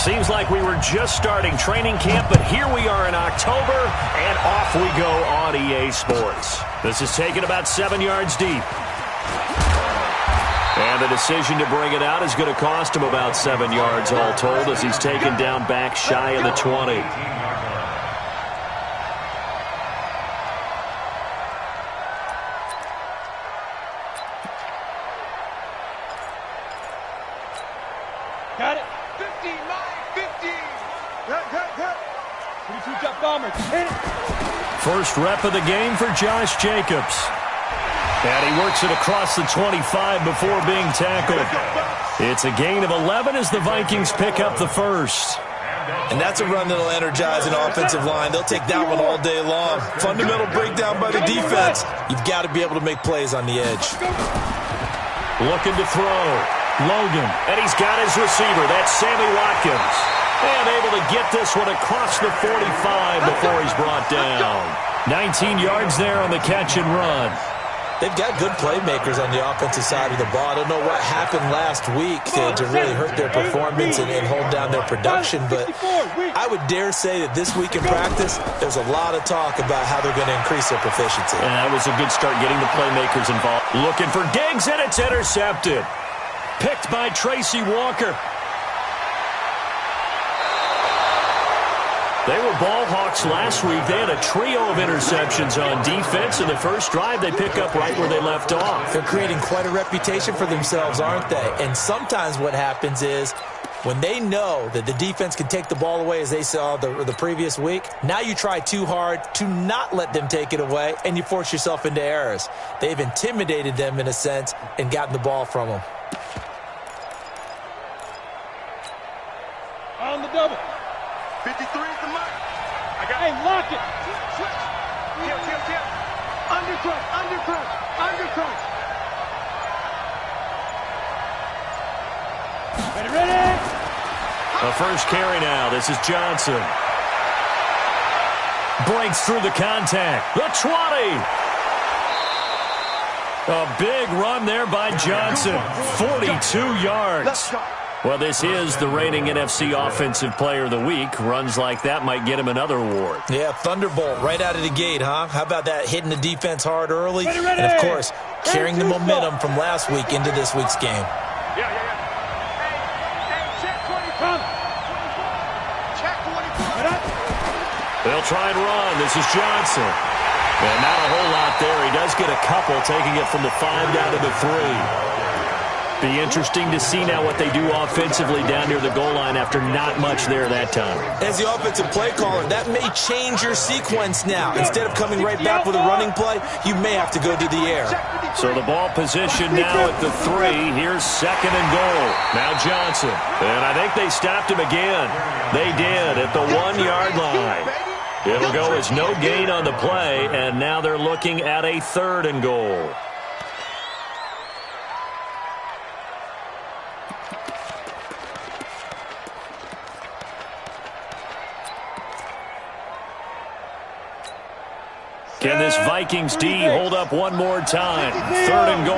Seems like we were just starting training camp, but here we are in October, and off we go on EA Sports. This is taken about 7 yards deep. And the decision to bring it out is going to cost him about 7 yards all told as he's taken down back shy of the 20. Got it. 15, 15. Cut. 22 got bombers. Hit it. First rep of the game for Josh Jacobs. And he works it across the 25 before being tackled. It's a gain of 11 as the Vikings pick up the first. And that's a run that'll energize an offensive line. They'll take that one all day long. Fundamental breakdown by the defense. You've got to be able to make plays on the edge. Looking to throw. Logan. And he's got his receiver. That's Sammy Watkins. And able to get this one across the 45 before he's brought down. 19 yards there on the catch and run. They've got good playmakers on the offensive side of the ball. I don't know what happened last week to really hurt their performance and hold down their production, but I would dare say that this week in practice, there's a lot of talk about how they're going to increase their proficiency. And that was a good start getting the playmakers involved. Looking for Diggs, and it's intercepted. Picked by Tracy Walker. They were ball hawks last week. They had a trio of interceptions on defense. In the first drive, they pick up right where they left off. They're creating quite a reputation for themselves, aren't they? And sometimes what happens is when they know that the defense can take the ball away, as they saw the previous week, now you try too hard to not let them take it away, and you force yourself into errors. They've intimidated them in a sense and gotten the ball from them. On the double. 53 is the mark. I got Hey, lock it. switch. Kill. Undercrush. Ready. A first carry now. This is Johnson. Breaks through the contact. The 20. A big run there by Johnson. 42 yards. Let's go. Well, this is the reigning NFC Offensive Player of the Week. Runs like that might get him another award. Yeah, thunderbolt right out of the gate, huh? How about that, hitting the defense hard early? Ready. And, of course, carrying the momentum from last week into this week's game. Yeah. Hey, check 24. Check 24. They'll try and run. This is Johnson. And not a whole lot there. He does get a couple, taking it from the 5 down to the 3. Be interesting to see now what they do offensively down near the goal line after not much there that time. As the offensive play caller, that may change your sequence now. Instead of coming right back with a running play, you may have to go to the air. So the ball position now at the 3. Here's second and goal. Now Johnson. And I think they stopped him again. They did at the 1-yard line. It'll go as no gain on the play, and now they're looking at a 3rd and goal. Can this Vikings D hold up one more time? 3rd and goal.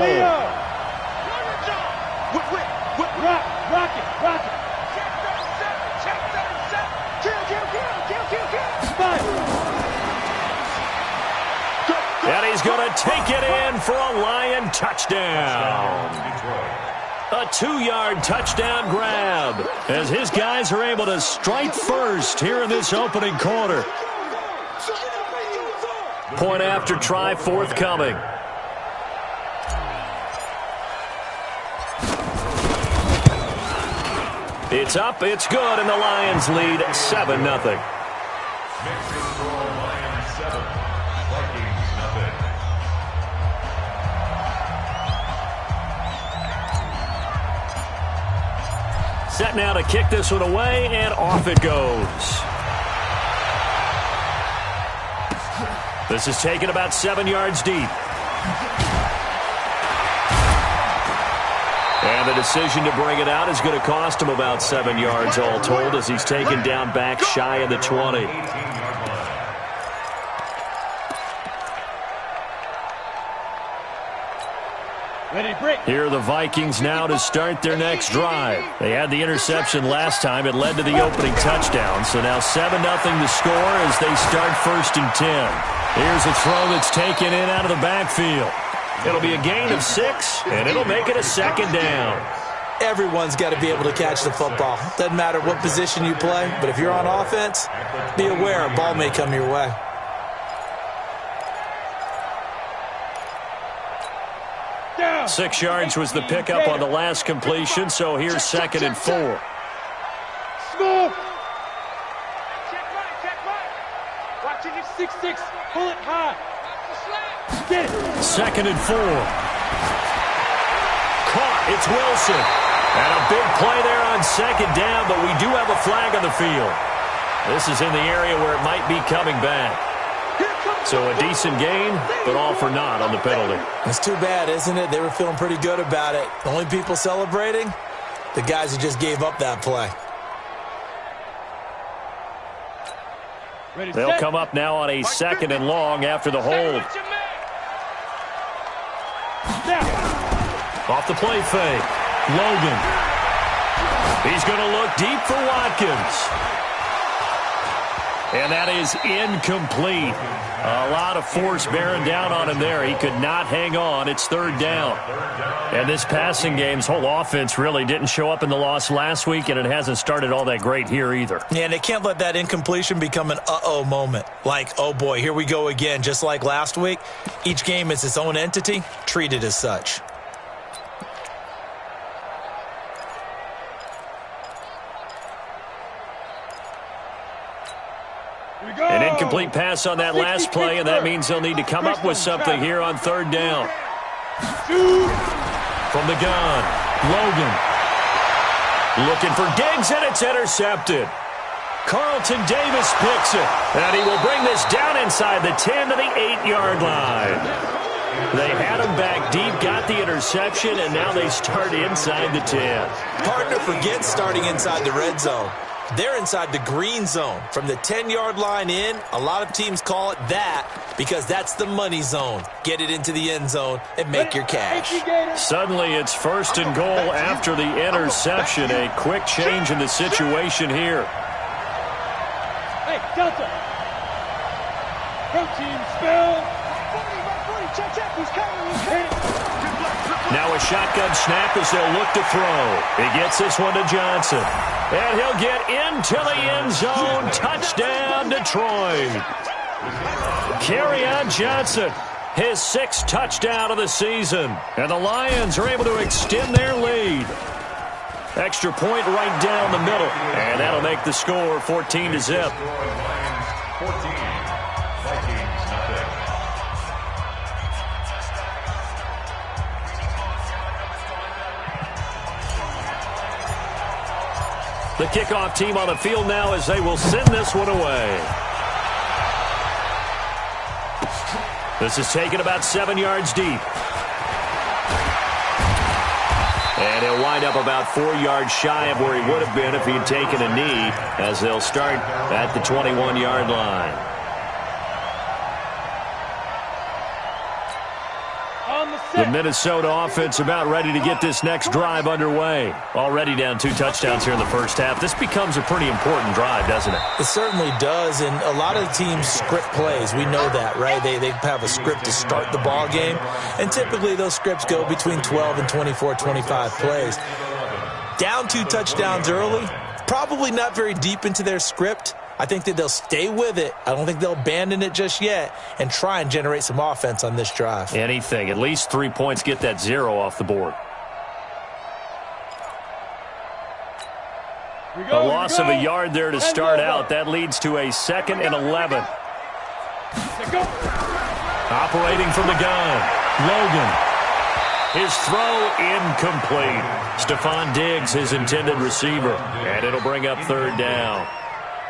Rock it. Check 37. Kill. Spot. And he's going to take it in for a Lion touchdown. A 2-yard touchdown grab as his guys are able to strike first here in this opening quarter. Point after try forthcoming. It's up, it's good, and the Lions lead 7-0. Set now to kick this one away, and off it goes. This is taken about 7 yards deep. And the decision to bring it out is going to cost him about 7 yards all told as he's taken down back shy of the 20. Here are the Vikings now to start their next drive. They had the interception last time. It led to the opening touchdown. So now 7-0 to score as they start 1st and 10. Here's a throw that's taken in out of the backfield. It'll be a gain of 6, and it'll make it a 2nd down. Everyone's got to be able to catch the football. Doesn't matter what position you play, but if you're on offense, be aware a ball may come your way. Down. 6 yards was the pickup on the last completion, so here's 2nd and 4. Small. Check right. Watching it. 6-6. Pull it high. Get it. 2nd and 4. Caught. It's Wilson. And a big play there on 2nd down, but we do have a flag on the field. This is in the area where it might be coming back. So a decent gain, but all for naught on the penalty. It's too bad, isn't it? They were feeling pretty good about it. The only people celebrating, the guys who just gave up that play. They'll come up now on a 2nd and long after the hold. Off the play fake. Logan. He's going to look deep for Watkins. And that is incomplete. A lot of force bearing down on him there. He could not hang on. It's 3rd down. And this passing game's whole offense really didn't show up in the loss last week, and it hasn't started all that great here either. Yeah, and they can't let that incompletion become an uh-oh moment. Like, oh boy, here we go again, just like last week. Each game is its own entity, treated as such. An incomplete pass on that last play, and that means they'll need to come up with something here on 3rd down. From the gun, Logan. Looking for Diggs, and it's intercepted. Carlton Davis picks it, and he will bring this down inside the 10 to the 8-yard line. They had him back deep, got the interception, and now they start inside the 10. Partner forgets starting inside the red zone. They're inside the green zone. From the 10-yard line in, a lot of teams call it that because that's the money zone. Get it into the end zone and make your cash. Suddenly it's 1st and goal after the interception. A quick change in the situation here. Hey, Delta. Protein spell. Now a shotgun snap as they'll look to throw. He gets this one to Johnson. And he'll get into the end zone. Touchdown, Detroit. Kerryon Johnson, his 6th touchdown of the season. And the Lions are able to extend their lead. Extra point right down the middle. And that'll make the score 14-0. The kickoff team on the field now as they will send this one away. This is taken about 7 yards deep. And he'll wind up about 4 yards shy of where he would have been if he had taken a knee, as they'll start at the 21-yard line. The Minnesota offense about ready to get this next drive underway. Already down 2 touchdowns here in the first half. This becomes a pretty important drive, doesn't it? It certainly does, and a lot of teams script plays. We know that, right? They have a script to start the ball game, and typically those scripts go between 12 and 24, 25 plays. Down 2 touchdowns early, probably not very deep into their script. I think that they'll stay with it. I don't think they'll abandon it just yet and try and generate some offense on this drive. Anything. At least 3 points, get that 0 off the board. A loss of a yard there to start out. That leads to a 2nd and 11. Operating from the gun, Logan. His throw incomplete. Stephon Diggs, his intended receiver. And it'll bring up 3rd down.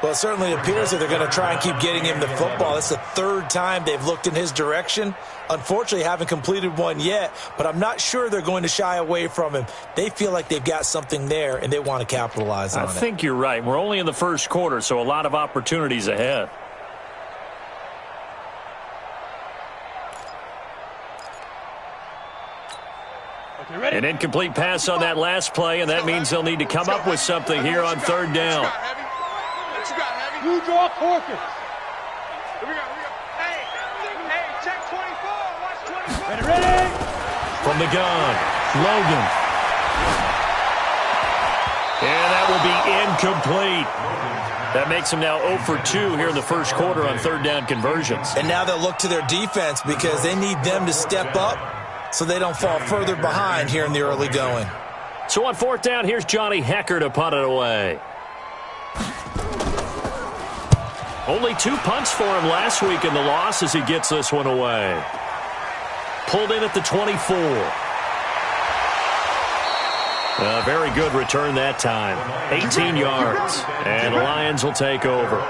Well, it certainly appears that they're going to try and keep getting him the football. That's the 3rd time they've looked in his direction. Unfortunately, haven't completed one yet, but I'm not sure they're going to shy away from him. They feel like they've got something there, and they want to capitalize on it. I think you're right. We're only in the first quarter, so a lot of opportunities ahead. An incomplete pass on that last play, and that means they'll need to come up with something here on third down. You draw Corkers. Here we go. Hey, check 24. Watch 24. Ready? From the gun, Logan. And that will be incomplete. That makes them now 0 for 2 here in the first quarter on third down conversions. And now they'll look to their defense because they need them to step up so they don't fall further behind here in the early going. So on fourth down, here's Johnny Hecker to punt it away. Only 2 punts for him last week in the loss as he gets this one away. Pulled in at the 24. A very good return that time. 18 yards. And the Lions will take over.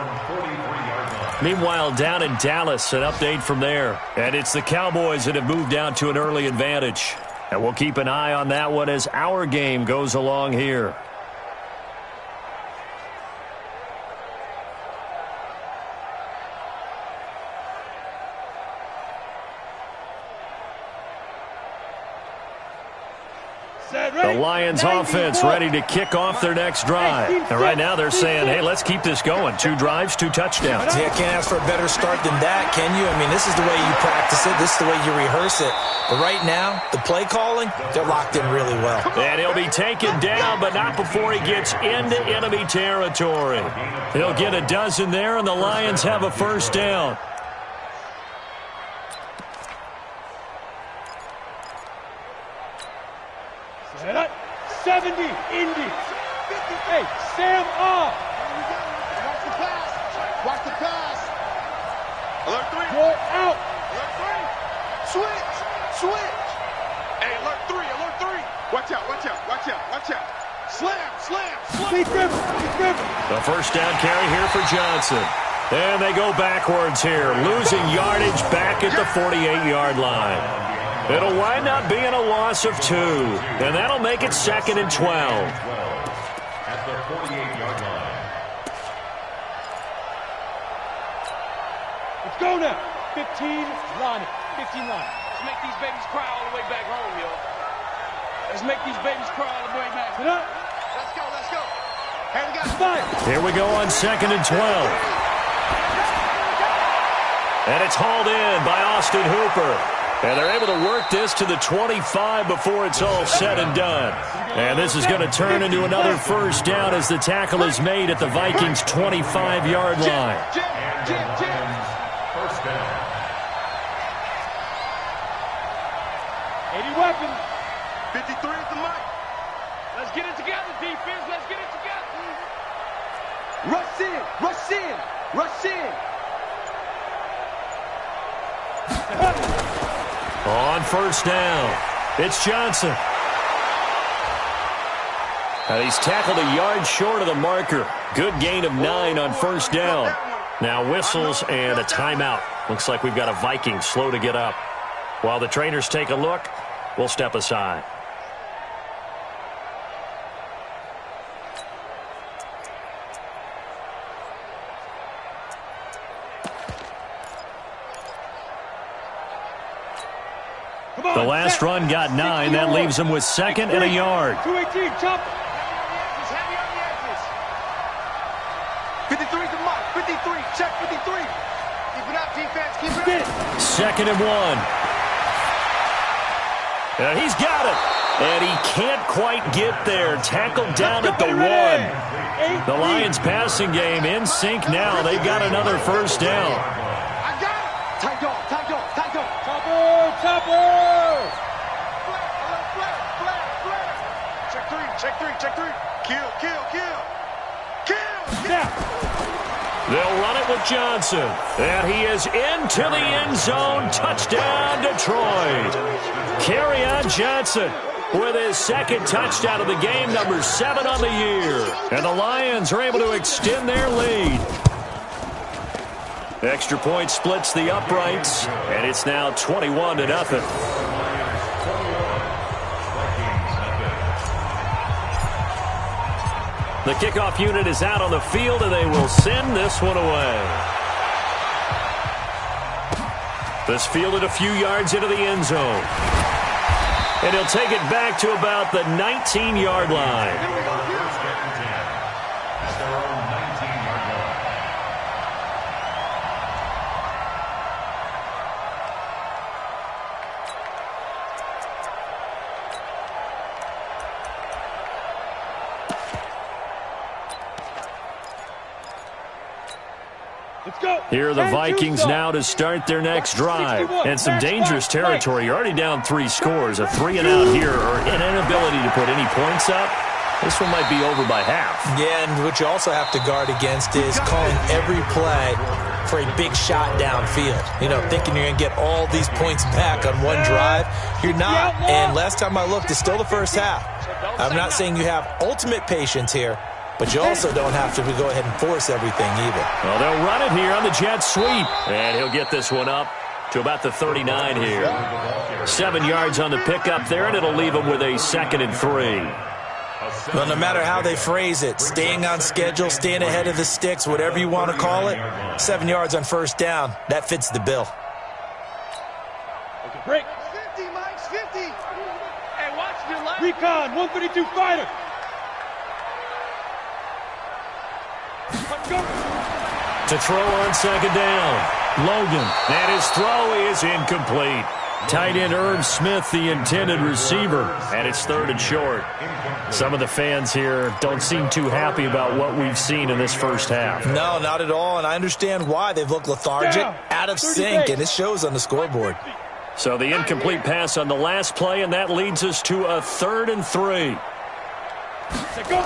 Meanwhile, down in Dallas, an update from there. And it's the Cowboys that have moved down to an early advantage. And we'll keep an eye on that one as our game goes along here. The Lions offense ready to kick off their next drive. And right now they're saying, hey, let's keep this going. 2 drives, 2 touchdowns. Yeah, can't ask for a better start than that, can you? I mean, this is the way you practice it. This is the way you rehearse it. But right now, the play calling, they're locked in really well. And he'll be taken down, but not before he gets into enemy territory. He'll get a dozen there, and the Lions have a first down. Set up. 70, Indy. Hey, Sam off. Watch the pass. Watch the pass. Alert 3. You're out. Alert 3. Switch. Hey, alert 3. Alert 3. Watch out. Slam. Keep Griffin. The first down carry here for Johnson. And they go backwards here, losing yardage back at the 48-yard line. It'll wind up being a loss of 2, and that'll make it 2nd and 12. At the 48-yard line. Let's go now. 15 line. 15 line. Let's make these babies cry all the way back home, yo. Let's make these babies cry all the way back Set home. up. Let's go. Hey, we got Fire. Here we go on 2nd and 12. And it's hauled in by Austin Hooper. And they're able to work this to the 25 before it's all said and done. And this is going to turn into another first down as the tackle is made at the Vikings' 25-yard line. First down. 80 weapons. 53 is the mic. Let's get it together, defense. Let's get it together. Rush in. On first down, it's Johnson. And he's tackled a yard short of the marker. Good gain of 9 on first down. Now whistles and a timeout. Looks like we've got a Viking slow to get up. While the trainers take a look, we'll step aside. The last run got 9. That leaves him with 2nd and a yard. 218, chop. He's heavy on the edges. 53 is the mic. 53. Check 53. Keep it up, defense. Keep it up. 2nd and 1. And he's got it. And he can't quite get there. Tackled down at the 1. The Lions passing game in sync now. They've got another first down. I got it. Tight dog. Chopper. Check 3. Kill. Now. They'll run it with Johnson. And he is into the end zone. Touchdown, Detroit. Kerryon Johnson with his 2nd touchdown of the game, number 7 on the year. And the Lions are able to extend their lead. Extra point splits the uprights, and it's now 21-0. The kickoff unit is out on the field, and they will send this one away. This fielded a few yards into the end zone. And he'll take it back to about the 19-yard line. First and 10 at their own 19-yard line. Let's go. Here are the Vikings now to start their next drive. And some dangerous territory. You're already down 3 scores. A 3-and-out here or an inability to put any points up. This one might be over by half. Yeah, and what you also have to guard against is calling every play for a big shot downfield. You know, thinking you're going to get all these points back on one drive. You're not. And last time I looked, it's still the first half. I'm not saying you have ultimate patience here, but you also don't have to go ahead and force everything either. Well, they'll run it here on the jet sweep. And he'll get this one up to about the 39 here. 7 yards on the pickup there, and it'll leave him with a 2nd and 3. Well, no matter how they phrase it, staying on schedule, staying ahead of the sticks, whatever you want to call it, 7 yards on first down, that fits the bill. Okay, break. 50, Mike's 50. Hey, watch your left. Recon, 132 fighter. Go. To throw on 2nd down. Logan. And his throw is incomplete. Tight end Irv Smith, the intended receiver. And it's 3rd and short. Some of the fans here don't seem too happy about what we've seen in this first half. No, not at all, and I understand why. They've looked lethargic, out of sync, and it shows on the scoreboard. So the incomplete pass on the last play, and that leads us to a 3rd and 3. Go.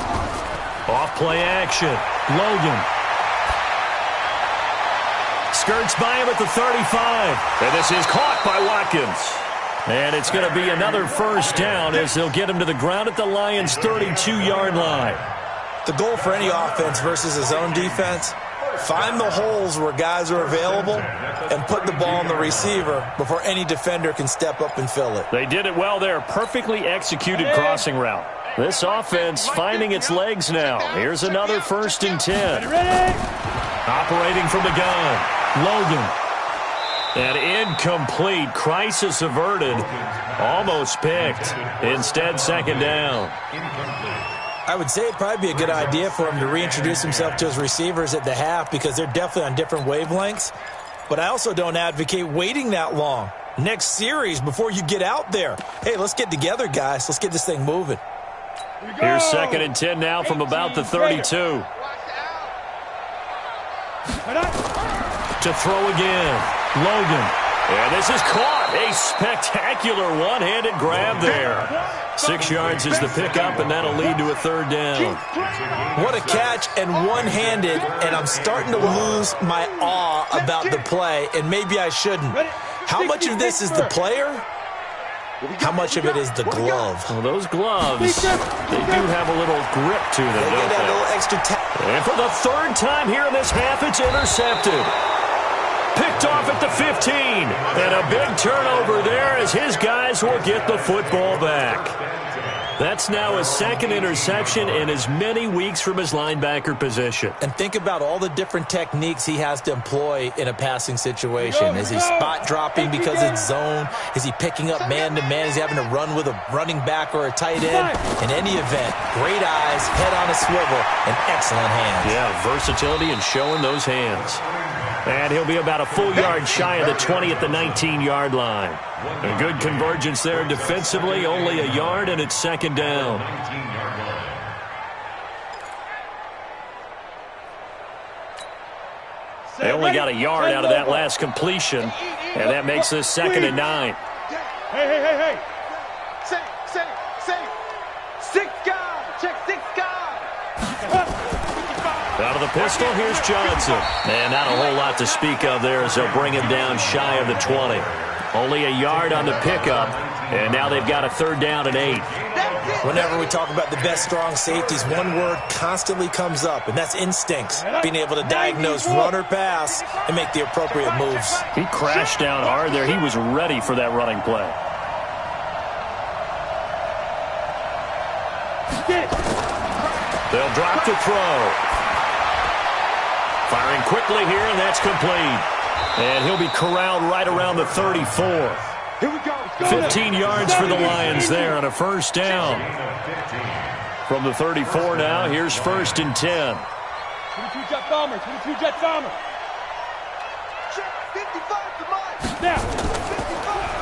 Off play action. Logan. Skirts by him at the 35. And this is caught by Watkins. And it's going to be another first down as they'll get him to the ground at the Lions' 32-yard line. The goal for any offense versus his own defense, find the holes where guys are available and put the ball on the receiver before any defender can step up and fill it. They did it well there. Perfectly executed crossing route. This offense finding its legs now. Here's another 1st and 10. Operating from the gun. Logan. And incomplete. Crisis averted. Almost picked. Instead, 2nd down. I would say it'd probably be a good idea for him to reintroduce himself to his receivers at the half because they're definitely on different wavelengths. But I also don't advocate waiting that long. Next series before you get out there. Hey, let's get together, guys. Let's get this thing moving. Here's 2nd and 10 now from about the 32. To throw again. Logan. And this is caught. A spectacular one-handed grab there. 6 yards is the pickup, and that'll lead to a 3rd down. What a catch and one-handed, and I'm starting to lose my awe about the play, and maybe I shouldn't. How much of this is the player? How much of it is the glove? Well, those gloves, they do have a little grip to them, They don't get that they? little extra And for the 3rd time here in this half, it's intercepted. Picked off at the 15. And a big turnover there as his guys will get the football back. That's now his 2nd interception in as many weeks from his linebacker position. And think about all the different techniques he has to employ in a passing situation. Is he spot dropping because it's zone? Is he picking up man-to-man? Is he having to run with a running back or a tight end? In any event, great eyes, head on a swivel, and excellent hands. Yeah, versatility and showing those hands. And he'll be about a full yard shy of the 20 at the 19-yard line. A good convergence there defensively, only a yard, and it's 2nd down. They only got a yard out of that last completion, and that makes this 2nd and 9. Hey. Say. 6 guys. Check 6 guys. Out of the pistol, here's Johnson. And not a whole lot to speak of there as they'll bring him down shy of the 20. Only a yard on the pickup, and now they've got a 3rd down and 8. Whenever we talk about the best strong safeties, one word constantly comes up, and that's instincts. Being able to diagnose run or pass and make the appropriate moves. He crashed down hard there. He was ready for that running play. They'll drop to throw. Firing quickly here, and that's complete. And he'll be corralled right around the 34. Here we go. 15 yards for the Lions there on a first down. From the 34 now, here's 1st and 10. 22 Jet Bomber, 22 Jet Bomber. Check 55 to mine. Now.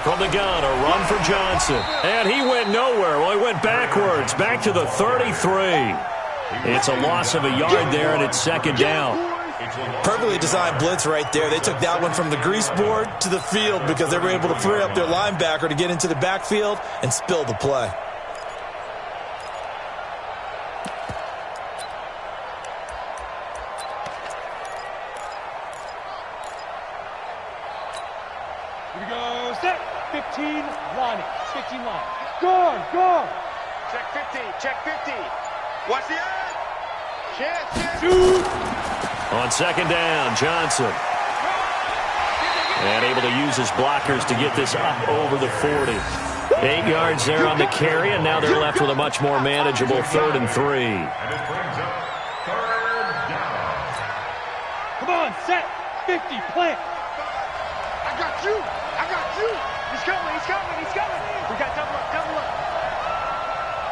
From the gun, a run for Johnson. And he went nowhere. Well, he went backwards, back to the 33. It's a loss of a yard there, and it's 2nd down. Perfectly designed blitz right there. They took that one from the grease board to the field because they were able to free up their linebacker to get into the backfield and spill the play. Here we go. Set. 15 line. 15 line. Go. Check 50. Check 50. Watch the end. Chance. Shoot. On 2nd down, Johnson. And able to use his blockers to get this up over the 40. 8 yards there on the carry, and now they're left with a much more manageable 3rd and 3. And it brings up 3rd down. Come on, set. 50, plant. I got you. He's coming. We got double up.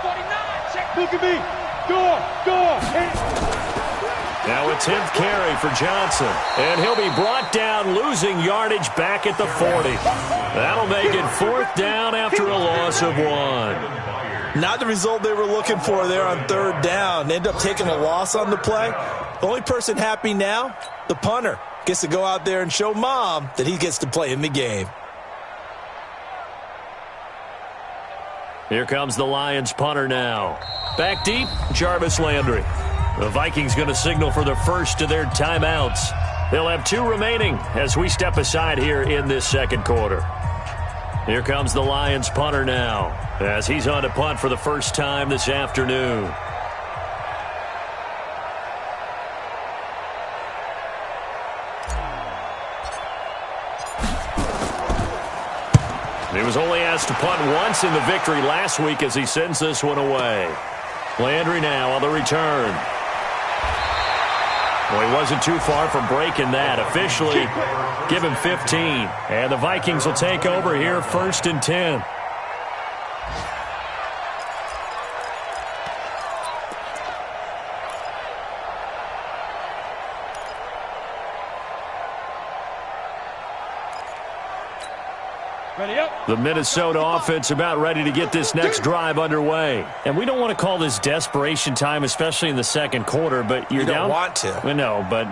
49. Check. Look at me. Go. Hit it. Now a 10th carry for Johnson. And he'll be brought down, losing yardage back at the 40. That'll make it 4th down after a loss of 1. Not the result they were looking for there on 3rd down. They end up taking a loss on the play. The only person happy now, the punter, gets to go out there and show Mom that he gets to play in the game. Here comes the Lions punter now. Back deep, Jarvis Landry. The Vikings going to signal for the first of their timeouts. They'll have 2 remaining as we step aside here in this 2nd quarter. Here comes the Lions punter now as he's on to punt for the first time this afternoon. He was only asked to punt once in the victory last week as he sends this one away. Landry now on the return. Well, he wasn't too far from breaking that. Officially, give him 15. And the Vikings will take over here 1st and 10. Ready up. The Minnesota offense about ready to get this next drive underway. And we don't want to call this desperation time, especially in the 2nd quarter, but you're You don't down. want to. Well, no, but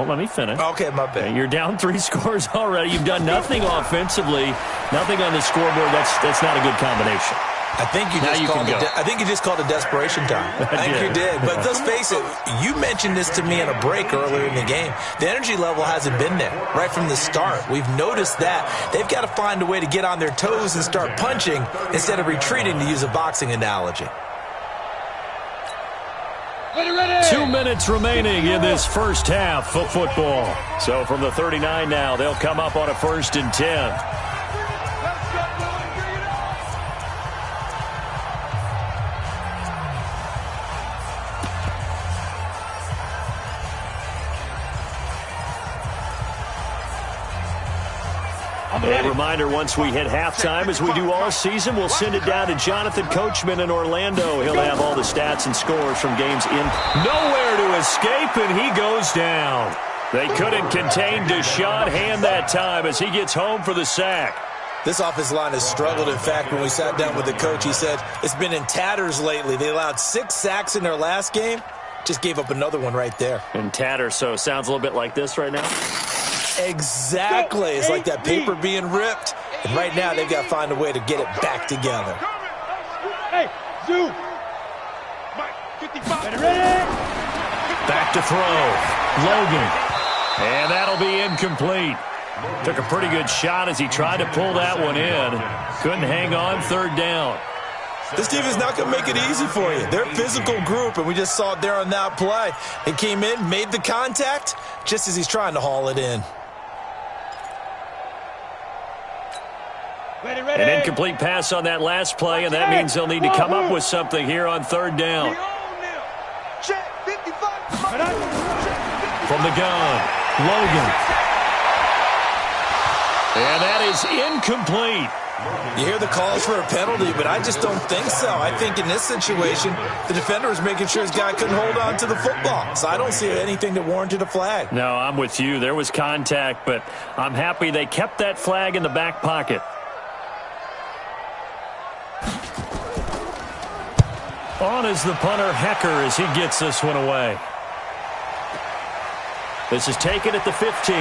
let me finish. Okay, my bad. You're down 3 scores already. You've done nothing offensively, nothing on the scoreboard. That's not a good combination. I think you just called it desperation time. I think you did. But let's face it, you mentioned this to me in a break earlier in the game. The energy level hasn't been there right from the start. We've noticed that. They've got to find a way to get on their toes and start punching instead of retreating, to use a boxing analogy. Ready. 2 minutes remaining in this first half of football. So from the 39 now, they'll come up on a 1st and 10. A reminder, once we hit halftime, as we do all season, we'll send it down to Jonathan Coachman in Orlando. He'll have all the stats and scores from games in. Nowhere to escape, and he goes down. They couldn't contain Deshaun Hand that time as he gets home for the sack. This offensive line has struggled. In fact, when we sat down with the coach, he said it's been in tatters lately. They allowed 6 sacks in their last game. Just gave up another one right there. In tatters, so sounds a little bit like this right now. Exactly. It's like that paper being ripped. And right now, they've got to find a way to get it back together. Hey, zoom. 55. Ready. Back to throw. Logan. And that'll be incomplete. Took a pretty good shot as he tried to pull that one in. Couldn't hang on, 3rd down. This team is not going to make it easy for you. They're a physical group, and we just saw it there on that play. They came in, made the contact, just as he's trying to haul it in. Ready. An incomplete pass on that last play, and that means they'll need to come up with something here on 3rd down. Check 55. From the gun, Logan. And that is incomplete. You hear the calls for a penalty, but I just don't think so. I think in this situation, the defender was making sure his guy couldn't hold on to the football. So I don't see anything that warranted a flag. No, I'm with you. There was contact, but I'm happy they kept that flag in the back pocket. On is the punter, Hecker, as he gets this one away. This is taken at the 15.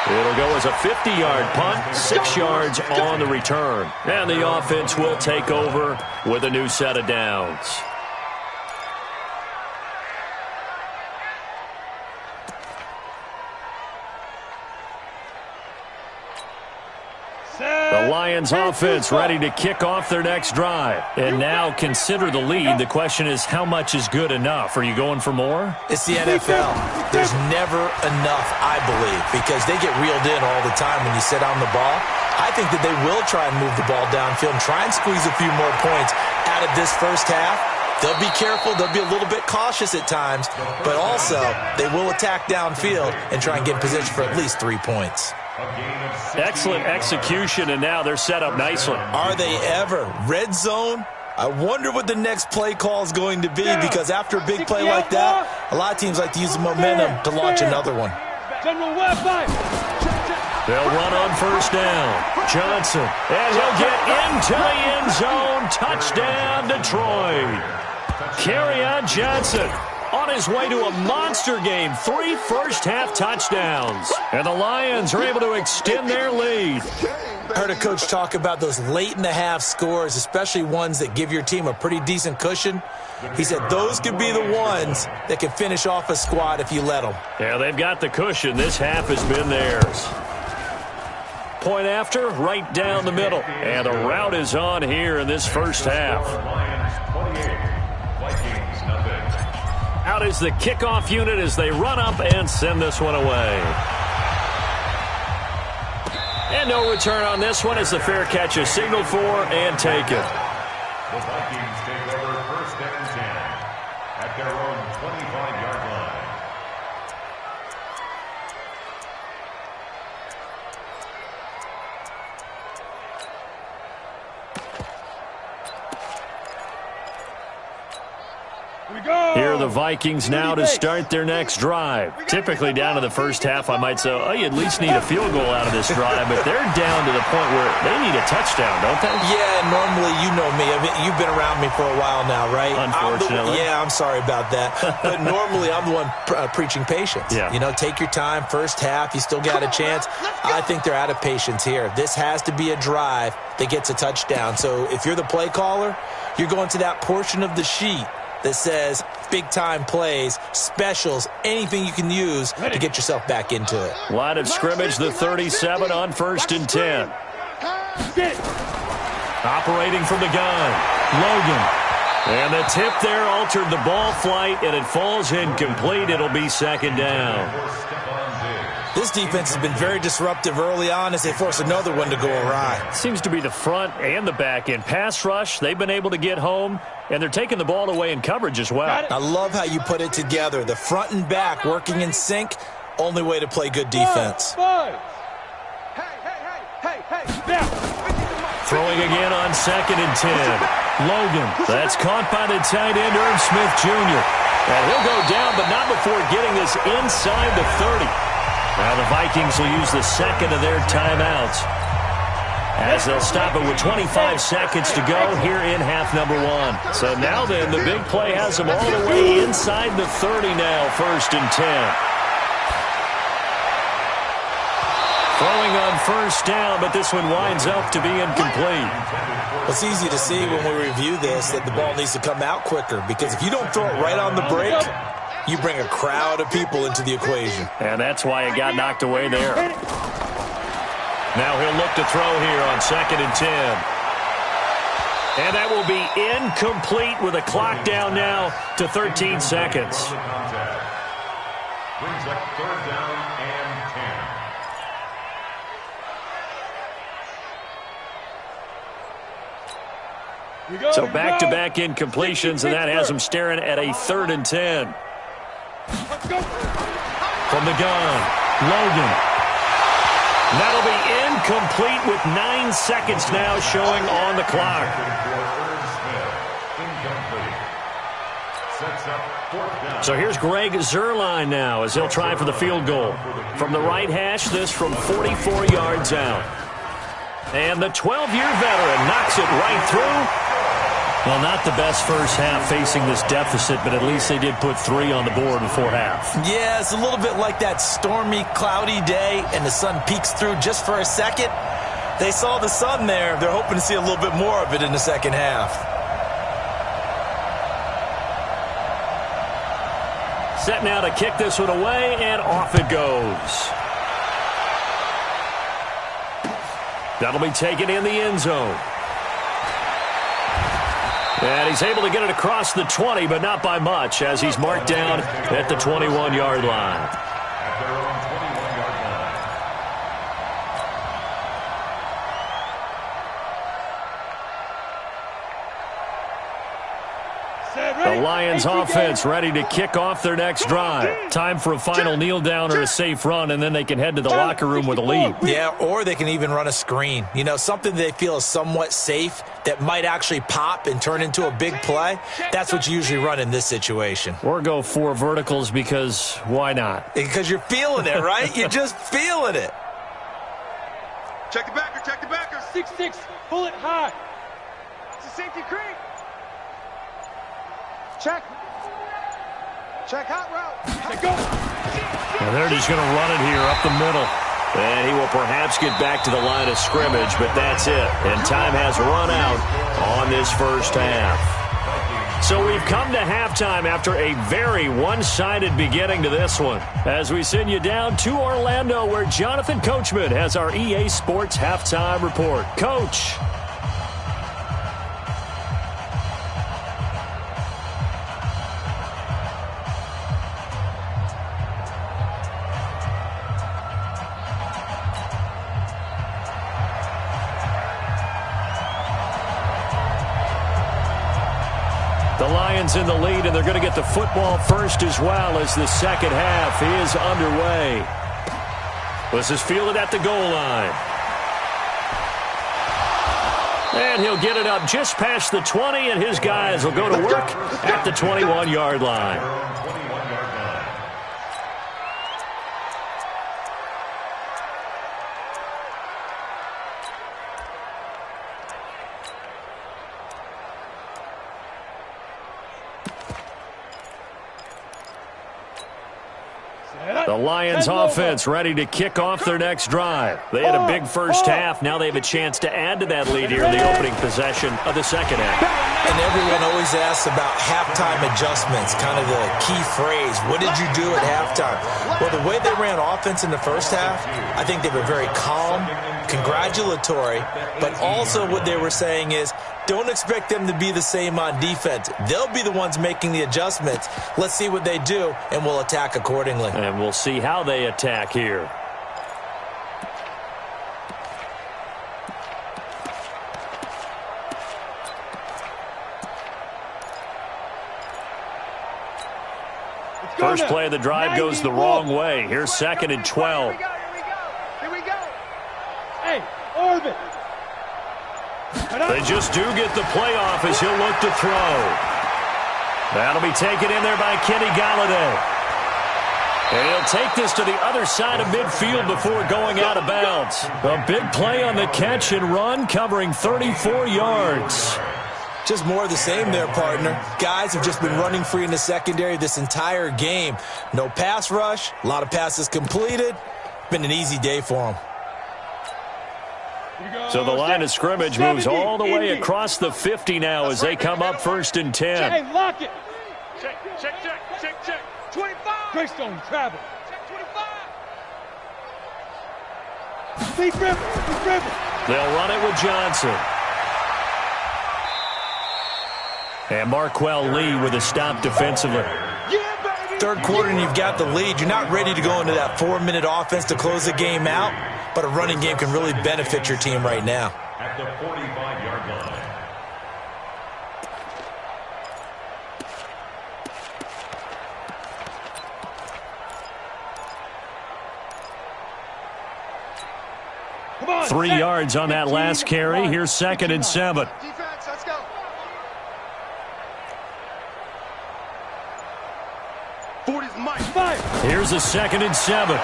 It'll go as a 50-yard punt, 6 yards on the return. And the offense will take over with a new set of downs. The Lions offense ready to kick off their next drive. And now consider the lead. The question is, how much is good enough? Are you going for more? It's the NFL. There's never enough, I believe, because they get reeled in all the time when you sit on the ball. I think that they will try and move the ball downfield and try and squeeze a few more points out of this first half. They'll be careful. They'll be a little bit cautious at times, but also they will attack downfield and try and get in position for at least 3 points. Excellent execution, and now they're set up nicely. Are they ever? Red zone? I wonder what the next play call is going to be, because after a big play like that, a lot of teams like to use the momentum to launch another one. They'll run on first down. Johnson, and he'll get into the end zone. Touchdown, Detroit. Kerryon Johnson on his way to a monster game. 3 first-half touchdowns. And the Lions are able to extend their lead. I heard a coach talk about those late-in-the-half scores, especially ones that give your team a pretty decent cushion. He said those could be the ones that can finish off a squad if you let them. Yeah, they've got the cushion. This half has been theirs. Point after, right down the middle. And the route is on here in this first half. Out is the kickoff unit as they run up and send this one away. And no return on this one as the fair catch is signaled for and taken. The Vikings take over first and 10 at their own 25-yard line. Here are the Vikings now to start their next drive. Typically down to the first half, I might say, oh, you at least need a field goal out of this drive, but they're down to the point where they need a touchdown, don't they? Yeah, normally, you know me. I mean, you've been around me for a while now, right? Unfortunately. I'm sorry about that. But normally, I'm the one preaching patience. Yeah. You know, take your time. First half, you still got a chance. I think they're out of patience here. This has to be a drive that gets a touchdown. So if you're the play caller, you're going to that portion of the sheet that says big-time plays, specials, anything you can use to get yourself back into it. Line of scrimmage, the 37 on first and 10. Operating from the gun, Logan. And the tip there altered the ball flight, and it falls incomplete. It'll be second down. This defense has been very disruptive early on as they force another one to go awry. Seems to be the front and the back end. Pass rush, they've been able to get home, and they're taking the ball away in coverage as well. I love how you put it together. The front and back working in sync, only way to play good defense. Throwing again on second and 10. Logan, that's caught by the tight end, Irv Smith Jr. And he'll go down, but not before getting this inside the 30. Now the Vikings will use the second of their timeouts as they'll stop it with 25 seconds to go here in half number 1. So now then, the big play has them all the way inside the 30 now, first and 10. Throwing on first down, but this one winds up to be incomplete. It's easy to see when we review this that the ball needs to come out quicker, because if you don't throw it right on the break, you bring a crowd of people into the equation. And that's why it got knocked away there. Now he'll look to throw here on second and 10. And that will be incomplete with a clock down now to 13 seconds. Brings up third down and 10. So back-to-back incompletions, and that has him staring at a third and 10. From the gun, Logan. That'll be incomplete with 9 seconds now showing on the clock. So here's Greg Zuerlein now as he'll try for the field goal. From the right hash, this from 44 yards out. And the 12-year veteran knocks it right through. Well, not the best first half facing this deficit, but at least they did put 3 on the board before half. Yeah, it's a little bit like that stormy, cloudy day, and the sun peeks through just for a second. They saw the sun there. They're hoping to see a little bit more of it in the second half. Set now to kick this one away, and off it goes. That'll be taken in the end zone. And he's able to get it across the 20, but not by much, as he's marked down at the 21-yard line. At their own 21-yard line. The Lions offense ready to kick off their next drive. Time for a final kneel down or a safe run, and then they can head to the locker room with a lead. Yeah, or they can even run a screen. You know, something they feel is somewhat safe that might actually pop and turn into a big play. That's what you usually run in this situation. Or go 4 verticals because why not? Because you're feeling it, right? You're just feeling it. Check the backer, check the backer. 6-6, pull it high. It's a safety creep. Check. Check hot route. Check go. And they're just going to run it here up the middle. And he will perhaps get back to the line of scrimmage, but that's it. And time has run out on this first half. So we've come to halftime after a very one-sided beginning to this one. As we send you down to Orlando, where Jonathan Coachman has our EA Sports halftime report. Coach. The Lions in the lead, and they're going to get the football first as well as the second half is underway. This is fielded at the goal line. And he'll get it up just past the 20, and his guys will go to work at the 21-yard line. The Lions offense ready to kick off their next drive. They had a big first half. Now they have a chance to add to that lead here in the opening possession of the second half. And everyone always asks about halftime adjustments, kind of the key phrase. What did you do at halftime? Well, the way they ran offense in the first half, I think they were very calm, congratulatory, but also what they were saying is, don't expect them to be the same on defense. They'll be the ones making the adjustments. Let's see what they do, and we'll attack accordingly. And we'll see how they attack here. First play of the drive goes the wrong way. Here's 2nd and 12. Here we go. Hey, orbit. They just do get the playoff as he'll look to throw. That'll be taken in there by Kenny Galladay. And he'll take this to the other side of midfield before going out of bounds. A big play on the catch and run, covering 34 yards. Just more of the same there, partner. Guys have just been running free in the secondary this entire game. No pass rush, a lot of passes completed. Been an easy day for them. So the line of scrimmage moves all the way across the 50 now as they come up 1st and 10. Hey, lock it. Check. 25. Greystone, travel. Check 25. Deep river. They'll run it with Johnson. And Marquell Lee with a stop defensively. Third quarter and you've got the lead. You're not ready to go into that 4-minute offense to close the game out, but a running game can really benefit your team right now. At the 45-yard line. 3 yards on that last carry. Here's 2nd and 7. Defense, let's go. 40's Mike. Here's a 2nd and 7.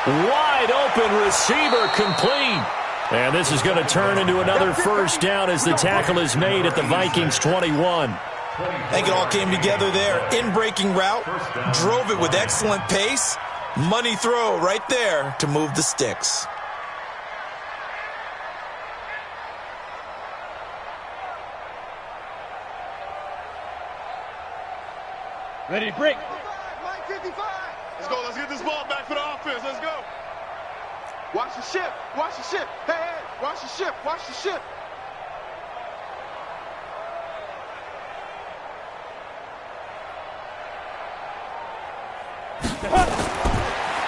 Wide open receiver complete. And this is going to turn into another first down as the tackle is made at the Vikings 21. I think it all came together there. In-breaking route, drove it with excellent pace. Money throw right there to move the sticks. Ready to break. Mike 55. Let's go. Let's get this ball back for the offense. Let's go. Watch the ship. Watch the ship. Hey, hey. Watch the ship. Watch the ship.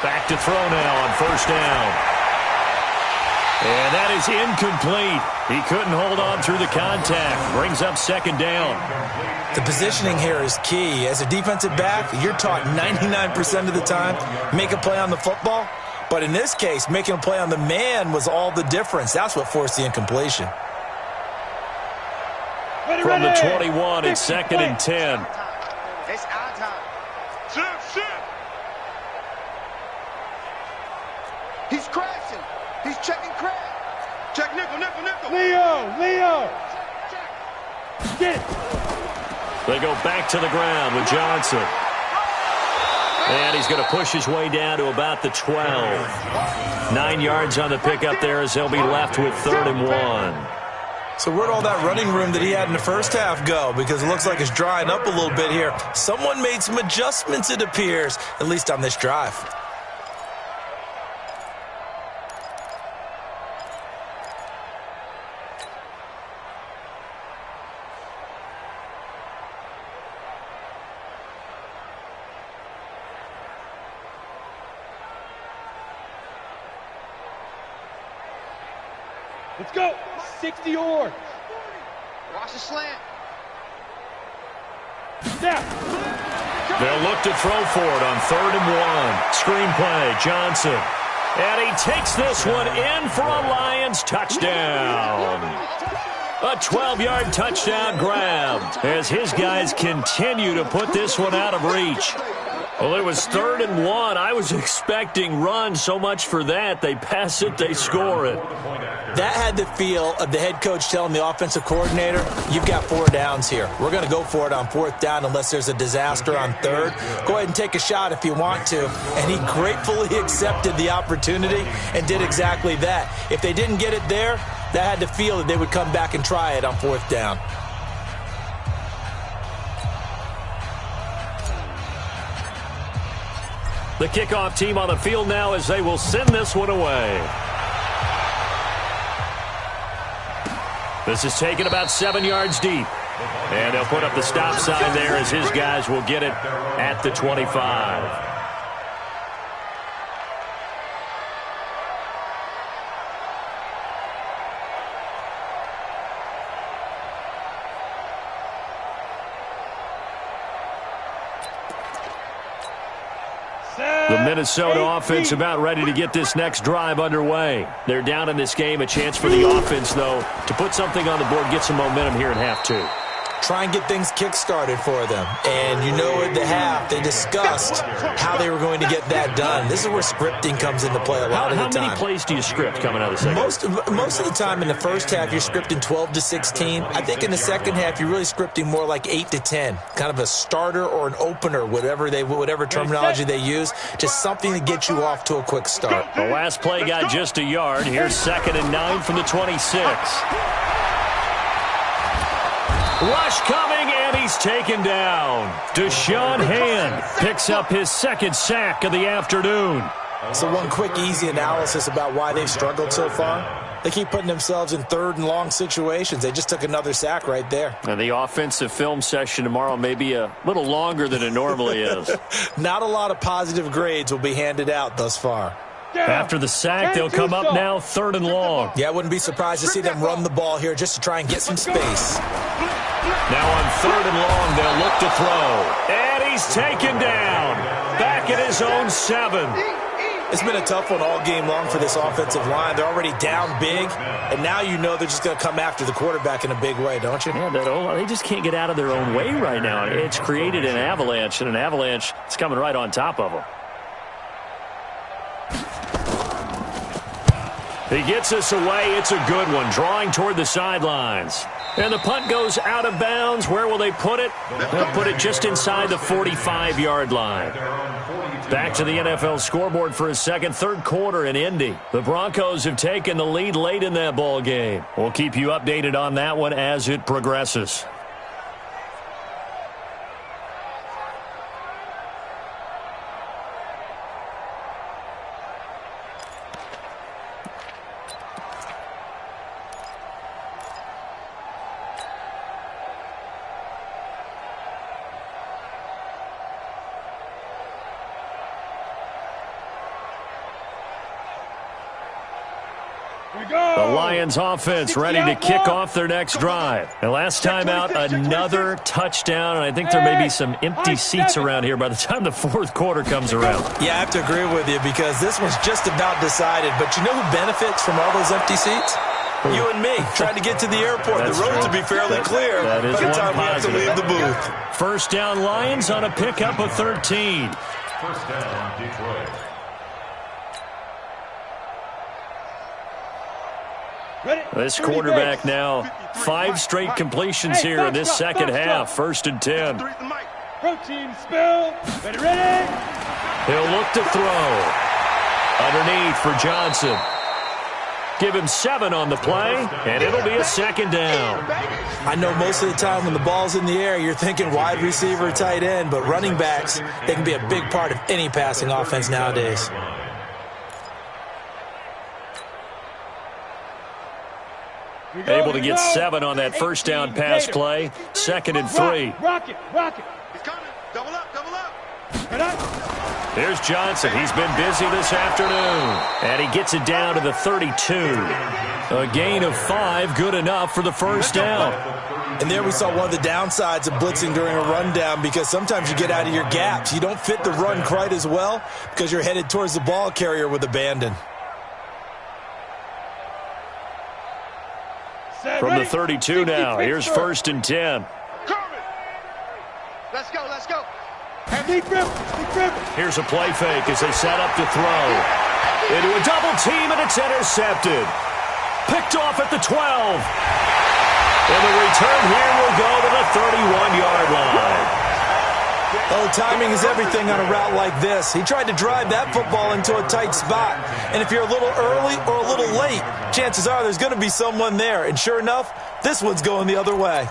Back to throw now on first down. And that is incomplete. He couldn't hold on through the contact. Brings up 2nd down. The positioning here is key. As a defensive back, you're taught 99% of the time, make a play on the football. But in this case, making a play on the man was all the difference. That's what forced the incompletion. From the 21, it's 2nd and 10. It's our time. Ship. He's crashing. He's checking crash. Check nickel. Leo. Get it. They go back to the ground with Johnson. And he's going to push his way down to about the 12. 9 yards on the pickup there as they'll be left with 3rd and 1. So where'd all that running room that he had in the first half go? Because it looks like it's drying up a little bit here. Someone made some adjustments, it appears, at least on this drive. Let's go. 60 yards. Watch the slant. Now. They'll look to throw for it on 3rd and 1. Screen play, Johnson. And he takes this one in for a Lions touchdown. A 12-yard touchdown grab as his guys continue to put this one out of reach. Well, it was 3rd and 1. I was expecting run, so much for that. They pass it, they score it. That had the feel of the head coach telling the offensive coordinator, you've got 4 downs here. We're going to go for it on 4th down unless there's a disaster on 3rd. Go ahead and take a shot if you want to. And he gratefully accepted the opportunity and did exactly that. If they didn't get it there, that had the feel that they would come back and try it on 4th down. The kickoff team on the field now as they will send this one away. This is taken about 7 yards deep. And they'll put up the stop sign there as his guys will get it at the 25. The Minnesota offense about ready to get this next drive underway. They're down in this game. A chance for the offense, though, to put something on the board, get some momentum here in half 2. Try and get things kick-started for them. And you know at the half, they discussed how they were going to get that done. This is where scripting comes into play a lot of the time. How many plays do you script coming out of the second? Most of the time in the first half, you're scripting 12 to 16. I think in the second half, you're really scripting more like 8 to 10. Kind of a starter or an opener, whatever terminology they use. Just something to get you off to a quick start. The last play got just a yard. Here's 2nd and 9 from the 26. Rush coming, and he's taken down. Deshaun Hand picks up his 2nd sack of the afternoon. So one quick, easy analysis about why they've struggled so far. They keep putting themselves in 3rd and long situations. They just took another sack right there. And the offensive film session tomorrow may be a little longer than it normally is. Not a lot of positive grades will be handed out thus far. After the sack, they'll come up now 3rd and long. Yeah, I wouldn't be surprised to see them run the ball here just to try and get some space. Now on 3rd and long, they'll look to throw. And he's taken down. Back at his own 7. It's been a tough one all game long for this offensive line. They're already down big, and now you know they're just going to come after the quarterback in a big way, don't you? Yeah, they just can't get out of their own way right now. It's created an avalanche, and an avalanche is coming right on top of them. He gets us away. It's a good one, drawing toward the sidelines. And the punt goes out of bounds. Where will they put it? They'll put it just inside the 45-yard line. Back to the NFL scoreboard for a second, third quarter in Indy. The Broncos have taken the lead late in that ball game. We'll keep you updated on that one as it progresses. The Lions offense ready to kick off their next drive. And last time out, another touchdown, and I think there may be some empty seats around here by the time the fourth quarter comes around. Yeah, I have to agree with you because this one's just about decided. But you know who benefits from all those empty seats? You and me, trying to get to the airport. That's the roads true. will be fairly clear by the time we have to leave the booth. First down, Lions on a pickup of 13. First down, Detroit. This quarterback now 5 straight completions here in this second half. First and 10. Protein spill. Ready. He'll look to throw. Underneath for Johnson. Give him 7 on the play, and it'll be a second down. I know most of the time when the ball's in the air, you're thinking wide receiver, tight end, but running backs, they can be a big part of any passing offense nowadays. Able to get 7 on that first down pass play. Second and 3. Rocket. He's coming. Double up. Here's Johnson. He's been busy this afternoon. And he gets it down to the 32. A gain of 5, good enough for the first down. And there we saw one of the downsides of blitzing during a rundown because sometimes you get out of your gaps. You don't fit the run quite as well because you're headed towards the ball carrier with abandon. From the 32 now, here's first and 10. Let's go. Here's a play fake as they set up to throw. Into a double team, and it's intercepted. Picked off at the 12. And the return here will go to the 31-yard line. Oh, timing is everything on a route like this. He tried to drive that football into a tight spot. And if you're a little early or a little late, chances are there's going to be someone there. And sure enough, this one's going the other way.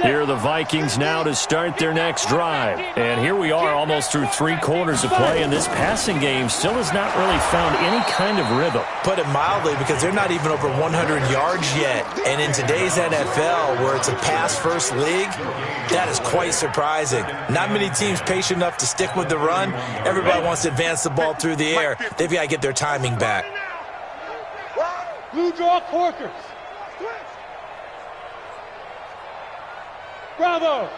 Here are the Vikings now to start their next drive. And here we are almost through 3 quarters of play, and this passing game still has not really found any kind of rhythm. Put it mildly, because they're not even over 100 yards yet. And in today's NFL, where it's a pass-first league, that is quite surprising. Not many teams patient enough to stick with the run. Everybody wants to advance the ball through the air. They've got to get their timing back. Blue draw Corkers. Bravo.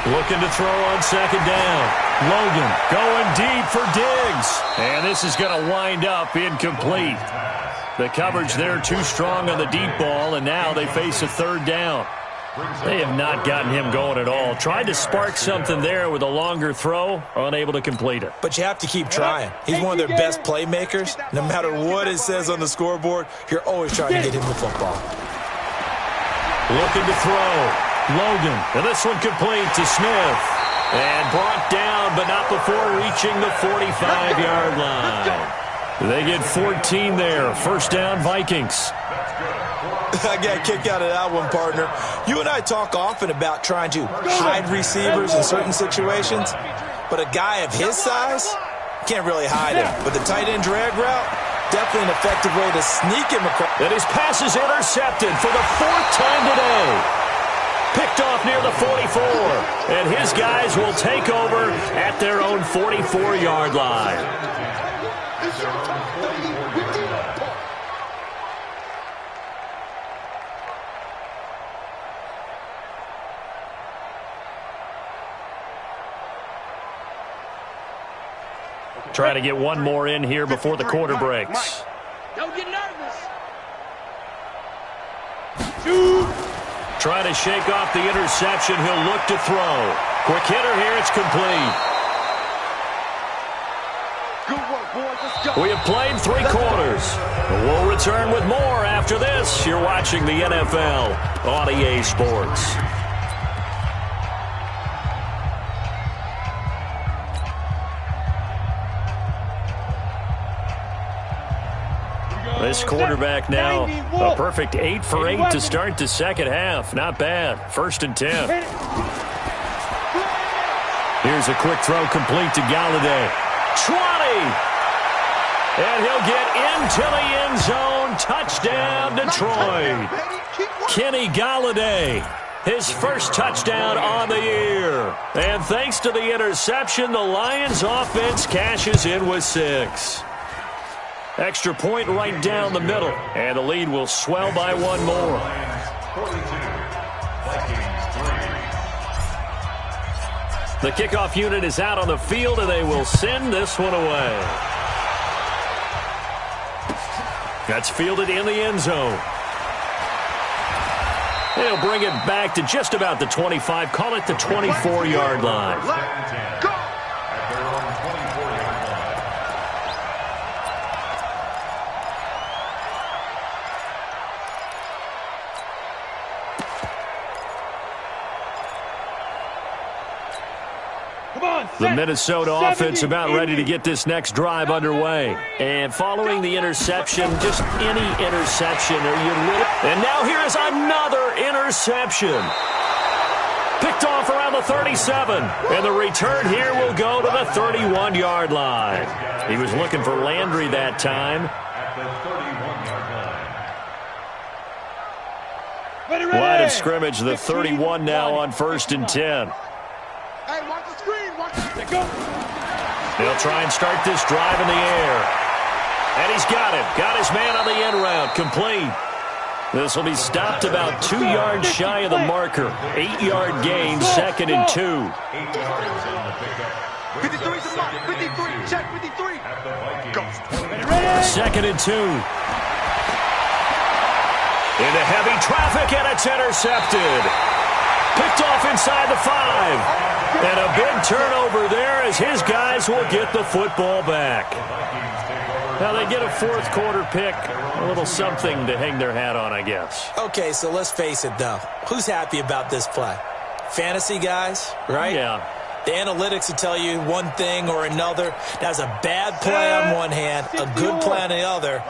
Looking to throw on second down. Logan going deep for Diggs. And this is going to wind up incomplete. The coverage there too strong on the deep ball, and now they face a third down. They have not gotten him going at all. Tried to spark something there with a longer throw, unable to complete it. But you have to keep trying. He's one of their best playmakers. No matter what it says on the scoreboard, you're always trying to get him the football. Looking to throw. Logan. And this one complete to Smith. And brought down, but not before reaching the 45-yard line. They get 14 there. First down, Vikings. I got a kick out of that one, partner. You and I talk often about trying to hide receivers in certain situations, but a guy of his size can't really hide him. With the tight end drag route, definitely an effective way to sneak him across. And his pass is intercepted for the 4th time today. Picked off near the 44. And his guys will take over at their own 44-yard line. Try to get one more in here before the quarter breaks. Don't get nervous. Trying to shake off the interception. He'll look to throw. Quick hitter here. It's complete. Good work, boys. Let's go. We have played 3 quarters. We'll return with more after this. You're watching the NFL on EA Sports. This quarterback now, a perfect 8 for 8 to start the second half. Not bad. 1st and 10. Here's a quick throw complete to Galladay. 20! And he'll get into the end zone. Touchdown, Detroit. Kenny Galladay, his first touchdown on the year. And thanks to the interception, the Lions offense cashes in with 6. Extra point right down the middle. And the lead will swell by 1 more. The kickoff unit is out on the field, and they will send this one away. That's fielded in the end zone. They'll bring it back to just about the 25. Call it the 24-yard line. Go. The Minnesota offense about ready to get this next drive underway. And following the interception, just any interception. And now here is another interception. Picked off around the 37. And the return here will go to the 31-yard line. He was looking for Landry that time. Line of scrimmage, the 31 now on 1st and 10. Hey, watch the screen. They'll try and start this drive in the air. And he's got him. Got his man on the end route. Complete. This will be stopped about 2 yards shy of the marker. 8-yard gain, 2nd and 2. 53 is a mark. 53. Check 53. Go. 2nd and 2. Into heavy traffic, and it's intercepted. Picked off inside the 5. And a big turnover there as his guys will get the football back. Now they get a 4th quarter pick. A little something to hang their hat on, I guess. Okay, so let's face it, though. Who's happy about this play? Fantasy guys, right? Yeah. The analytics will tell you one thing or another. That's a bad play on one hand, a good play on the other.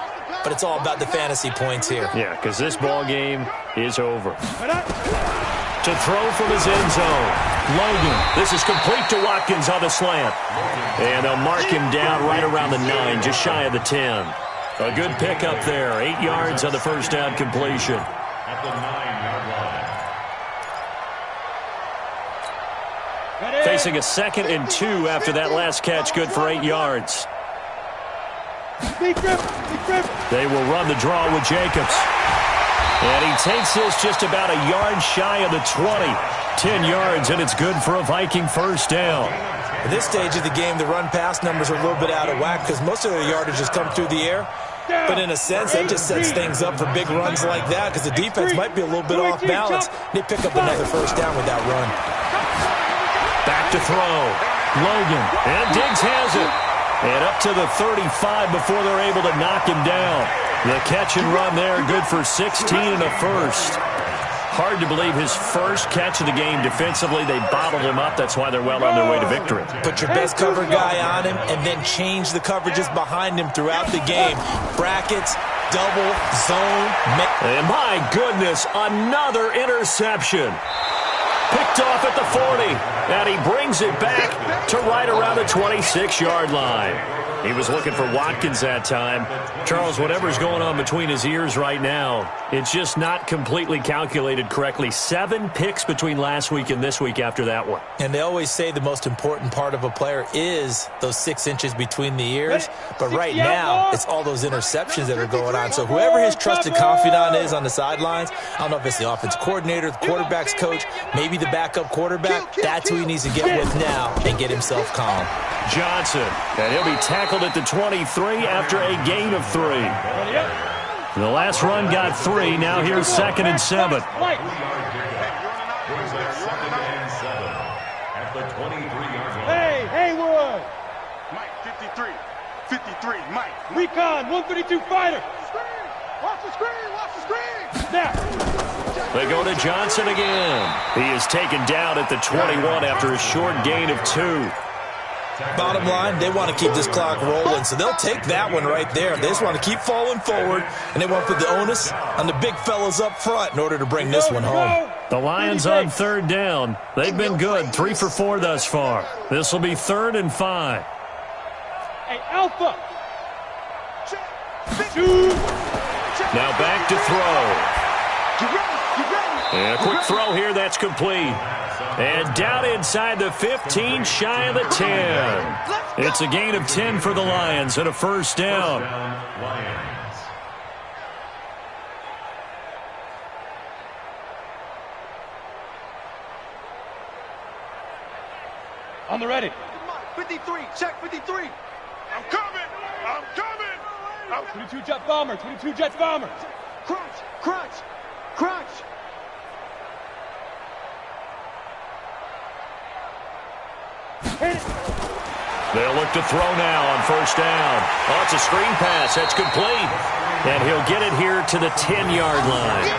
But it's all about the fantasy points here. Yeah, because this ball game is over. To throw from his end zone. Logan. This is complete to Watkins on the slant. And they'll mark him down right around the 9, just shy of the 10. A good pickup there. 8 yards on the first down completion. At the 9-yard line. Facing a 2nd and 2 after that last catch. Good for 8 yards. They will run the draw with Jacobs. And he takes this just about a yard shy of the 20. 10 yards, and it's good for a Viking first down. At this stage of the game, the run-pass numbers are a little bit out of whack because most of their yardage has come through the air. But in a sense, that just sets things up for big runs like that because the defense might be a little bit off balance. They pick up another first down with that run. Back to throw. Logan. And Diggs has it. And up to the 35 before they're able to knock him down. The catch and run there, good for 16 and a first. Hard to believe his first catch of the game defensively. They bottled him up. That's why they're well on their way to victory. Put your best cover guy on him and then change the coverages behind him throughout the game. Brackets, double, zone. And my goodness, another interception. Picked off at the 40, and he brings it back to right around the 26-yard line. He was looking for Watkins that time. Charles, whatever's going on between his ears right now, it's just not completely calculated correctly. 7 picks between last week and this week after that one. And they always say the most important part of a player is those 6 inches between the ears. But right now, it's all those interceptions that are going on. So whoever his trusted confidant is on the sidelines, I don't know if it's the offensive coordinator, the quarterback's coach, maybe the backup quarterback, that's who he needs to get with now and get himself calm. Johnson, and he'll be tackled at the 23 after a gain of 3. The last run got 3. Now here's 2nd and 7. Hey, Haywood. Mike, 53. 53, Mike. Recon, 132 fighter. Watch the screen, watch the screen. Snap. They go to Johnson again. He is taken down at the 21 after a short gain of 2. Bottom line, they want to keep this clock rolling, so they'll take that one right there. They just want to keep falling forward, and they want to put the onus on the big fellas up front in order to bring this one home. The Lions on 3rd down. They've been good, 3 for 4 thus far. This will be 3rd and 5. Hey, Alpha. Now back to throw. And a quick throw here, that's complete. And down inside the 15, shy of the 10. It's a gain of 10 for the Lions and a 1st down. On the ready. 53, check 53. I'm coming, I'm coming. 22 Jet Bomber, 22 Jet Bomber. Crunch, crunch, crunch. Hit it. They'll look to throw now on 1st down. Oh, it's a screen pass. That's complete. And he'll get it here to the 10-yard line.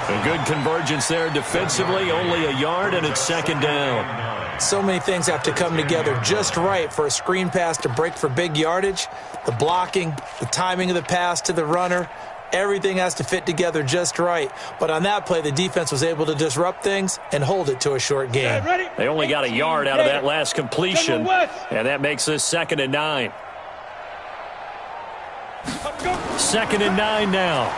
A good convergence there defensively, only a yard, and it's 2nd down. So many things have to come together just right for a screen pass to break for big yardage. The blocking, the timing of the pass to the runner, everything has to fit together just right. But on that play, the defense was able to disrupt things and hold it to a short gain. They only got a yard out of that last completion, and that makes this 2nd and 9. 2nd and 9 now.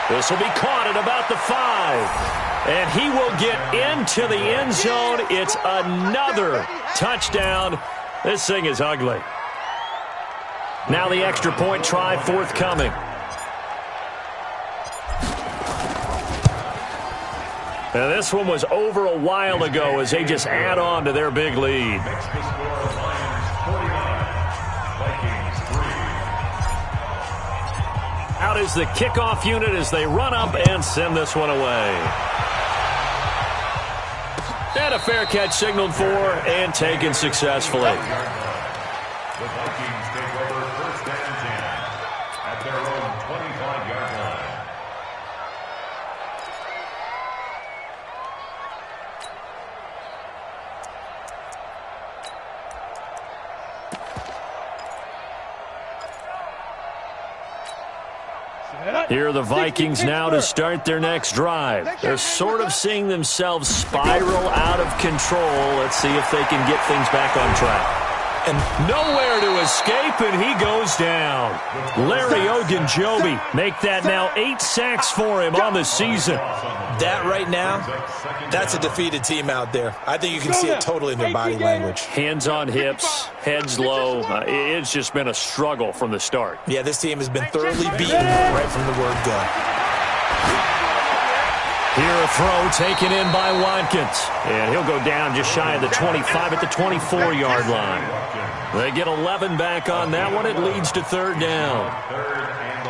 This will be caught at about the 5. And he will get into the end zone. It's another touchdown. This thing is ugly. Now the extra point try forthcoming. And this one was over a while ago as they just add on to their big lead. Out is the kickoff unit as they run up and send this one away. And a fair catch signaled for and taken successfully. The Vikings take over 1st and 10 at their own 25-yard line. Here are the Vikings now to start their next drive. They're sort of seeing themselves spiral out of control. Let's see if they can get things back on track. And nowhere to escape, and he goes down. Larry Ogunjobi make that now 8 sacks for him on the season. That right now, that's a defeated team out there. I think you can see it totally in their body language. Hands on hips, heads low. It's just been a struggle from the start. Yeah, this team has been thoroughly beaten right from the word go. Here a throw taken in by Watkins. And he'll go down just shy of the 25 at the 24-yard line. They get 11 back on that one. It leads to 3rd down. 3rd and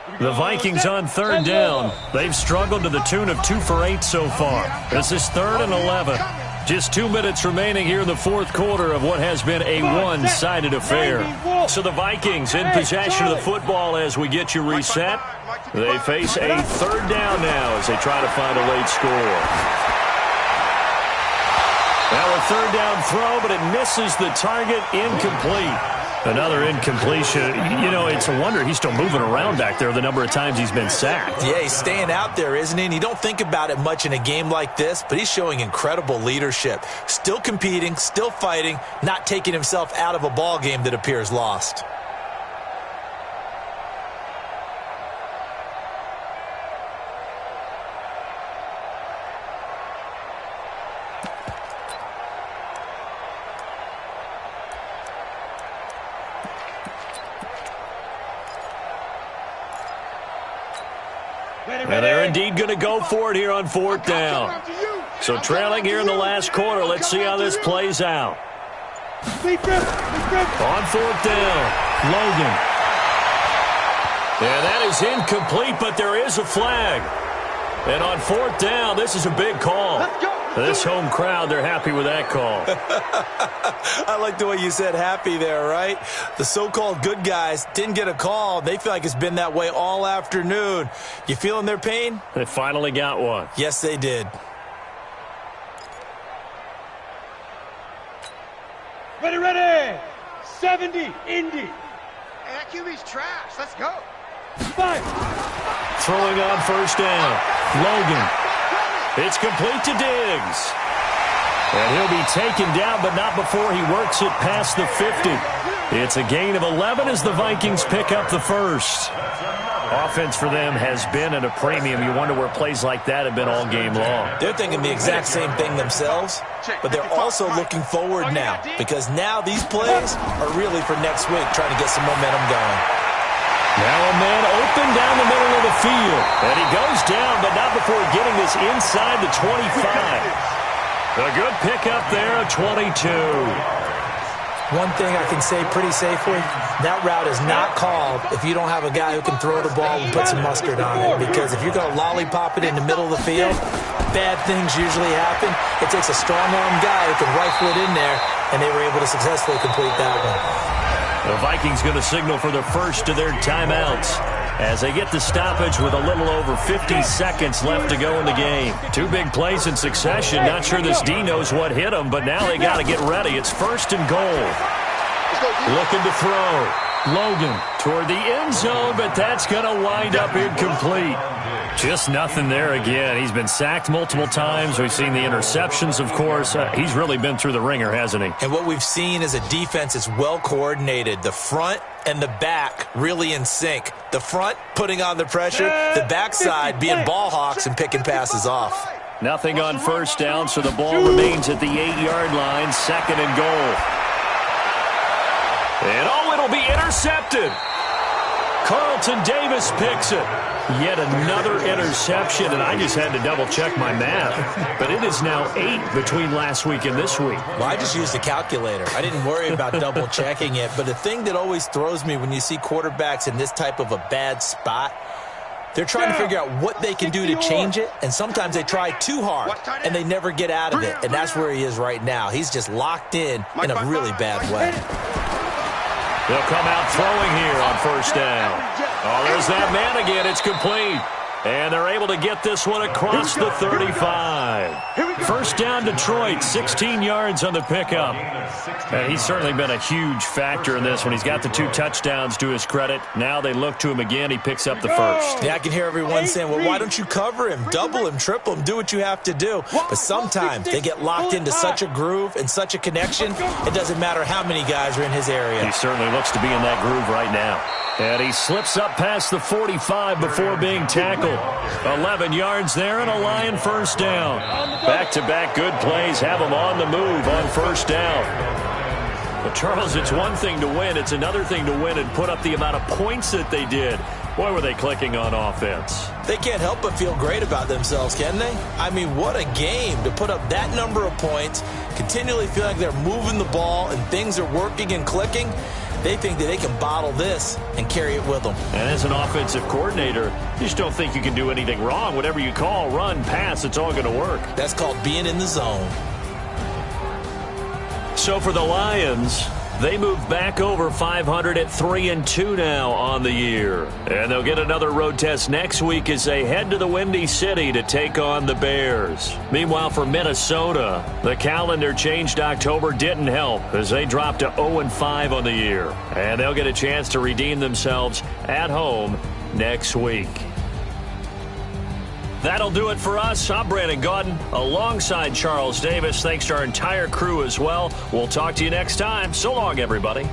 11. The Vikings on 3rd down. They've struggled to the tune of 2 for 8 so far. This is 3rd and 11. Just 2 minutes remaining here in the 4th quarter of what has been a one-sided affair. So the Vikings in possession of the football as we get you reset. They face a 3rd down now as they try to find a late score. Now a 3rd down throw, but it misses the target, incomplete. Another incompletion. You know, it's a wonder he's still moving around back there the number of times he's been sacked. Yeah, he's staying out there, isn't he? And you don't think about it much in a game like this, but he's showing incredible leadership. Still competing, still fighting, not taking himself out of a ball game that appears lost. And they're indeed going to go for it here on 4th down. So trailing here in the last quarter. Let's see how this plays out. On 4th down, Logan. And that is incomplete, but there is a flag. And on 4th down, this is a big call. This home crowd, they're happy with that call. I like the way you said happy there, right? The so-called good guys didn't get a call. They feel like it's been that way all afternoon. You feeling their pain? They finally got one. Yes, they did. Ready. 70, Indy. Hey, that QB's trash. Let's go. 5. Throwing on 1st down, Logan. It's complete to Diggs. And he'll be taken down, but not before he works it past the 50. It's a gain of 11 as the Vikings pick up the first. Offense for them has been at a premium. You wonder where plays like that have been all game long. They're thinking the exact same thing themselves, but they're also looking forward now, because now these plays are really for next week, trying to get some momentum going. Now a man open down the middle of the field. And he goes down, but not before getting this inside the 25. A good pickup there, a 22. One thing I can say pretty safely, that route is not called if you don't have a guy who can throw the ball and put some mustard on it. Because if you're going to lollipop it in the middle of the field, bad things usually happen. It takes a strong-arm guy who can rifle it in there, and they were able to successfully complete that one. The Vikings going to signal for the first of their timeouts as they get the stoppage with a little over 50 seconds left to go in the game. 2 big plays in succession. Not sure this D knows what hit them, but now they got to get ready. It's 1st and goal. Looking to throw. Logan toward the end zone, but that's going to wind up incomplete. Just nothing there again. He's been sacked multiple times. We've seen the interceptions, of course. He's really been through the ringer, hasn't he? And what we've seen is a defense that's well coordinated. The front and the back really in sync. The front putting on the pressure, the backside being ball hawks and picking passes off. Nothing on 1st down, so the ball remains at the 8-yard line, 2nd and goal. And it'll be intercepted. Carlton Davis picks it. Yet another interception, and I just had to double-check my math. But it is now 8 between last week and this week. Well, I just used a calculator. I didn't worry about double-checking it. But the thing that always throws me when you see quarterbacks in this type of a bad spot, they're trying to figure out what they can do to change it, and sometimes they try too hard, and they never get out of it. And that's where he is right now. He's just locked in a really bad way. They'll come out throwing here on 1st down. Oh, there's that man again. It's complete. And they're able to get this one across the 35. 1st down, Detroit, 16 yards on the pickup. And he's certainly been a huge factor in this one. He's got the 2 touchdowns to his credit. Now they look to him again. He picks up the first. Yeah, I can hear everyone saying, well, why don't you cover him? Double him, triple him, do what you have to do. But sometimes they get locked into such a groove and such a connection, it doesn't matter how many guys are in his area. He certainly looks to be in that groove right now. And he slips up past the 45 before being tackled. 11 yards there and a Lion 1st down. Back-to-back good plays have him on the move on 1st down. But, Charles, it's one thing to win. It's another thing to win and put up the amount of points that they did. Boy, were they clicking on offense. They can't help but feel great about themselves, can they? I mean, what a game to put up that number of points, continually feel like they're moving the ball and things are working and clicking. They think that they can bottle this and carry it with them. And as an offensive coordinator, you just don't think you can do anything wrong. Whatever you call, run, pass, it's all going to work. That's called being in the zone. So for the Lions, They move back over 500 at 3-2 now on the year. And they'll get another road test next week as they head to the Windy City to take on the Bears. Meanwhile, for Minnesota, the calendar changed October didn't help as they dropped to 0-5 on the year. And they'll get a chance to redeem themselves at home next week. That'll do it for us. I'm Brandon Gaudin alongside Charles Davis. Thanks to our entire crew as well. We'll talk to you next time. So long, everybody.